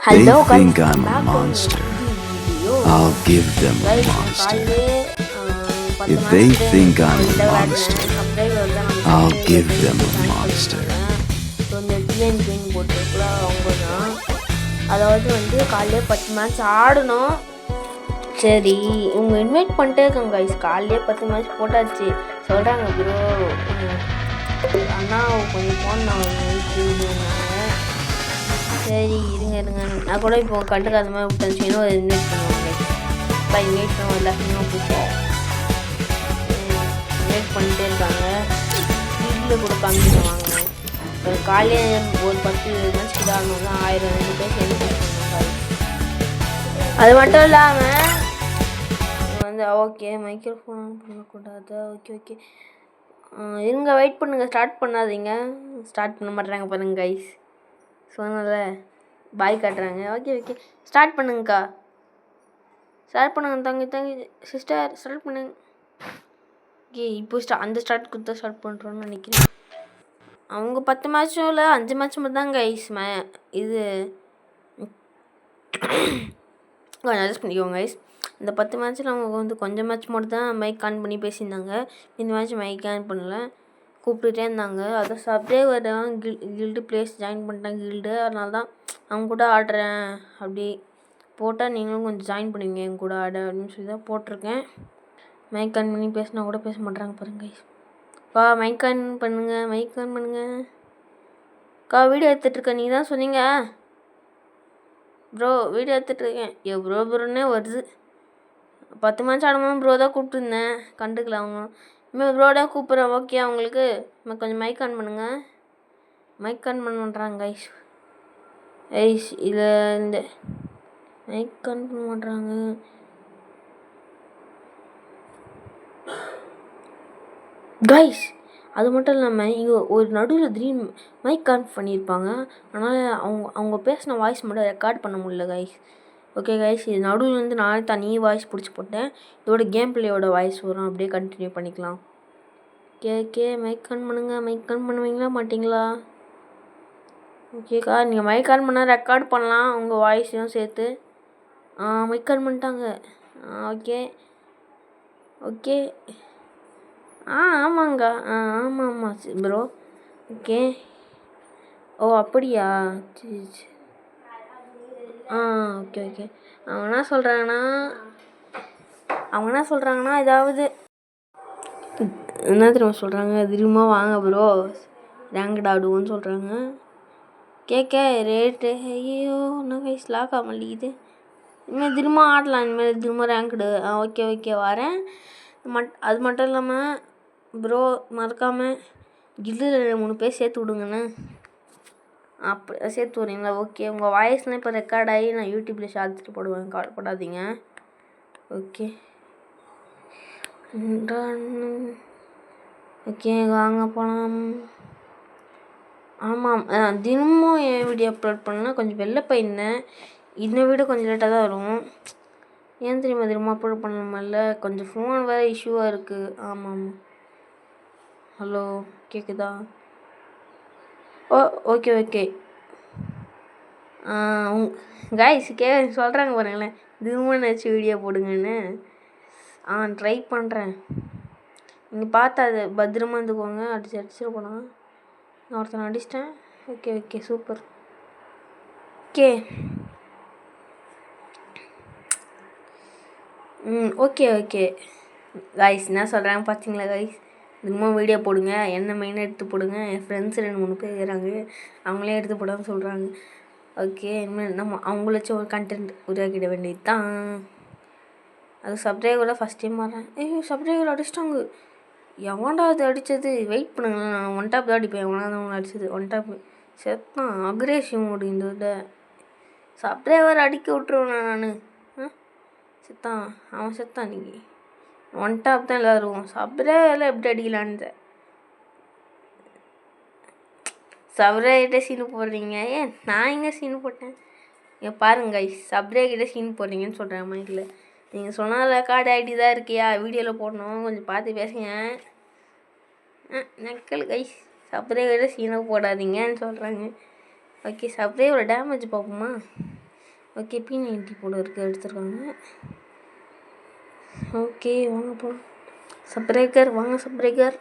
They Hello guys, think I'm a back to monster. video. I'll give them a Guys, monster. காலையிலே If 10 they மணிக்கு think I'm a இந்த monster, subscriber தான் நம்ம I'll give subscriber them a join monster. பண்ணியிருக்காங்க. So இந்த PN queen போட்டுருக்குல அவங்க தான். அதாவது வந்து காலையிலே 10 மேட்ச் ஆடணும். சரி இவங்க இன்வைட் பண்ணிட்டே இருக்காங்க கைஸ். காலையிலே 10 மேட்ச் போட்டாச்சு சொல்கிறாங்க ப்ரோ. அண்ணா கொஞ்சம் ஃபோன் நான் சரி இருங்க நான் கூட இப்போ கண்டுக்காத மாதிரி விட்டுச்சுன்னா ஒரு இன்வைட் பண்ணுவாங்க. இப்போ இன்வைட் பண்ணுவோம் எல்லாத்தையும் பிடிச்சோம். இன்வைட் பண்ணிட்டே இருக்காங்க. வீட்டில் கூட காமிச்சிடுவாங்க. ஒரு காலையில் ஒரு 10 மேட்ச் கிட்ட ஆகணும் தான் 1000 பேர் சேர்ந்து பண்ணுவாங்க. அது மட்டும் இல்லாமல் வந்து ஓகே மைக்ரோஃபோன் பண்ணக்கூடாது. ஓகே இருங்க வெயிட் பண்ணுங்கள். ஸ்டார்ட் பண்ணாதீங்க. ஸ்டார்ட் பண்ண மாட்டேறாங்க பாருங்க கைஸ். சொன்னல பாய் காட்டுறாங்க. Okay start பண்ணுங்கக்கா. ஸ்டார்ட் பண்ணுங்க தங்கி சிஸ்டர் ஸ்டார்ட் பண்ணுங்க. ஓகே இப்போ அந்த ஸ்டார்ட் கொடுத்தா ஸ்டார்ட் பண்ணுறோன்னு நினைக்கிறேன். அவங்க 10 மேட்சும் இல்லை 5 மேட்ச் மட்டும் தான் கைஸ். இது அட்ஜஸ்ட் பண்ணிக்கோங்க கைஸ். இந்த 10 மேட்ச்சில் அவங்க வந்து கொஞ்சம் மேட்ச் மட்டும் தான் மைக் ஆன் பண்ணி பேசியிருந்தாங்க. இந்த மேட்ச் மைக் ஆன் பண்ணல. கூப்பிட்டுட்டே இருந்தாங்க. அதை சப்ஸ்கிரைபர் கில்டு பிளேஸ் ஜாயின் பண்ணிட்டாங்க கில்டு. அதனால தான் அவங்க கூட ஆடுறேன் அப்படி போட்டால் நீங்களும் கொஞ்சம் ஜாயின் பண்ணுவீங்க என் கூட ஆட அப்படின்னு சொல்லி தான் போட்டிருக்கேன். மைக் ஆன் பண்ணி பேசினா கூட பேச மாட்றாங்க பாருங்க பா. மைக் ஆன் பண்ணுங்க. அக்கா வீடியோ எடுத்துகிட்ருக்கேன். நீங்கள் தான் சொன்னீங்க ப்ரோ வீடியோ எடுத்துகிட்ருக்கேன். ப்ரோன்னே வருது. 10 மேட்ச் ஆடும்போது ப்ரோ தான் கூப்பிட்டுருந்தேன். கண்டுக்கல அவங்க. இனிமேல் ப்ரோ தான் கூப்பிட்றேன். ஓகே அவங்களுக்கு கொஞ்சம் மைக் ஆன் பண்ணுங்கள். மைக் ஆன் பண்ண மாட்றாங்க ஐஸ் இதில் இந்த மைக் ஆன் பண்ண மாட்றாங்க கைஸ். அது மட்டும் இல்லாமல் இங்கே ஒரு நடுவில் திடீர்னு மைக் ஆன் பண்ணியிருப்பாங்க. அதனால் அவங்க பேசின வாய்ஸ் மட்டும் ரெக்கார்ட் பண்ண முடியல கைஸ். ஓகே கைஸ், இது நடுவில் வந்து நானே தனியாக வாய்ஸ் பிடிச்சி போட்டேன். இதோட கேம் பிளேயோட வாய்ஸ் வரும். அப்படியே கண்டினியூ பண்ணிக்கலாம். ஓகே மைக் ஆன் பண்ணுங்கள். மைக் ஆன் பண்ணுவீங்களா மாட்டிங்களா? ஓகேக்கா நீங்கள் மைக் ஆன் பண்ணால் ரெக்கார்ட் பண்ணலாம் உங்கள் வாய்ஸையும் சேர்த்து. மைக் ஆன் பண்ணிட்டாங்க. ஓகே ஆமாங்க. ஆமாம் ப்ரோ. ஓகே அப்படியா? சரி ஓகே அவங்க என்ன சொல்கிறாங்கன்னா ஏதாவது என்ன தெரியுமா சொல்கிறாங்க? திரும்ப வாங்க ப்ரோ ரேங்க்டு ஆடுவோன்னு சொல்கிறாங்க. கேட்க ரேட்டு ஐயோ இன்னும் கைஸ் லாக் ஆக மாட்டேங்குது. இனிமேல் திரும்ப ஆடலாம். இனிமேல் திரும்ப ரேங்க்டு. ஓகே வரேன். அது மட்டும் இல்லாமல் ப்ரோ மறக்காமல் கில்டில் 3 பேர் சேர்த்து விடுங்கண்ணே. அப்படி சேர்த்து விட்றீங்களா? ஓகே உங்கள் வாய்ஸ்லாம் இப்போ ரெக்கார்ட் ஆகி நான் யூடியூப்பில் ஷார்ட்ஸில் போடுவேன். கவலைப்படாதீங்க. ஓகே வாங்க போகலாம். ஆமாம் தினமும் என் வீடியோ அப்லோட் பண்ணால் கொஞ்சம் வெளில போயிருந்தேன். இந்த வீடியோ கொஞ்சம் லேட்டாக தான் வரும். ஏன் தெரியுமா திரும்ப அப்லோட் பண்ணலாமில்ல? கொஞ்சம் ஃபோன் வேறு இஷ்யூவாக இருக்குது. ஆமாம் ஹலோ கேட்குதா? ஓகே கைஸ் சொல்கிறாங்க பாருங்களேன் திரும்ப நினச்சி வீடியோ போடுங்கன்னு. ட்ரை பண்ணுறேன். நீங்கள் பார்த்தா அது பத்திரமா இருந்துக்கோங்க. அடிச்சிட போனாங்க. நான் ஒருத்தனை அடிச்சிட்டேன். Okay super. ஓகே கைஸ் என்ன சொல்கிறாங்க பார்த்தீங்களா கைஸ்? திரும்ப வீடியோ போடுங்க. என்ன மெயினாக எடுத்து போடுங்க. என் ஃப்ரெண்ட்ஸ் 2-3 பேர் இருக்கிறாங்க. அவங்களே எடுத்து போடாமல் சொல்கிறாங்க. ஓகே இனிமேல் நம்ம அவங்களாச்சும் ஒரு கண்டென்ட் உருவாக்கிட வேண்டியது தான். அது சப்ஸ்கிரைபரோட ஃபஸ்ட் டைம் வரேன். சப்ஸ்கிரைபர் அடிச்சிட்டாங்க. எவன்டா அது அடித்தது? வெயிட் பண்ணுங்களேன். நான் 1 டாப் தான் அடிப்பேன். எவனாவது அவங்க அடிச்சது 1 டாப் செத்தான். அக்ரேசிவ் மோடு இந்த இதை சப்ஸ்கிரைபர் அடிக்க விட்ருவேன் நான். அவன் செத்தான். நீங்கள் 1 டாப் தான் எல்லோரும். சப்ஸ்கிரைபரில் எப்படி அடிக்கலான்னு சப்ஸ்கிரைபர்கிட்ட சீனு போடுறீங்க. நான் எங்கே சீனு போட்டேன்? பாருங்க சப்ஸ்கிரைபர்கிட்ட சீனு போடுறீங்கன்னு சொல்கிறேன் மைக்கில். நீங்கள் சொன்னால் ரெக்கார்டு ஆகிட்டு தான் இருக்கியா? வீடியோவில் போடணும். கொஞ்சம் பார்த்து பேசுங்க. நக்கல் கைஸ். சப்ஸ்கிரைபர்கிட்ட சீனை போடாதீங்கன்னு சொல்கிறாங்க. ஓகே சப்ஸ்கிரைபரோட டேமேஜ் பார்ப்போமா? ஓகே P90 போல இருக்குது எடுத்துருக்காங்க. ஓகே வாங்க போகலாம். சப்ரேக்கர் வாங்க சப்ரேக்கர்,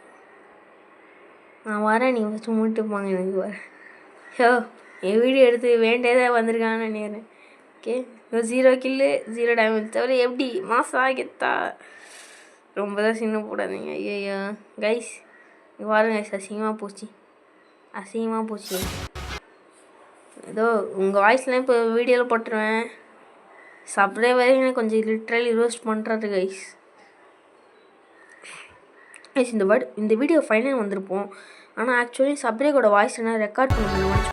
நான் வரேன், நீங்கள் ஃபஸ்ட்டு மூட்டு போங்க, எனக்கு வரேன். என் வீடியோ எடுத்து வேண்டியதாக வந்திருக்காங்கன்னு நினைக்கிறேன். ஓகே 0 கில்லு 0 டேமேஜ் தவிர எப்படி மாசா கெத்தா? ரொம்ப தான் சின்ன போடாதீங்க. ஐயோ கைஸ் வாருங்க கைஸ், அசிங்கமாக போச்சு. ஏதோ உங்கள் வாய்ஸ்லாம் இப்போ வீடியோவில் போட்டுருவேன். சப்ஸ்கிரைபரே கொஞ்சம் லிட்ரலி ரோஸ்ட் பண்ணுறாரு கைஸ். இந்த வீடியோ ஃபைனல் வந்திருப்போம். ஆனால் ஆக்சுவலி சப்ரேக்கோட வாய்ஸ் என்ன ரெக்கார்ட் பண்ண முடியும்.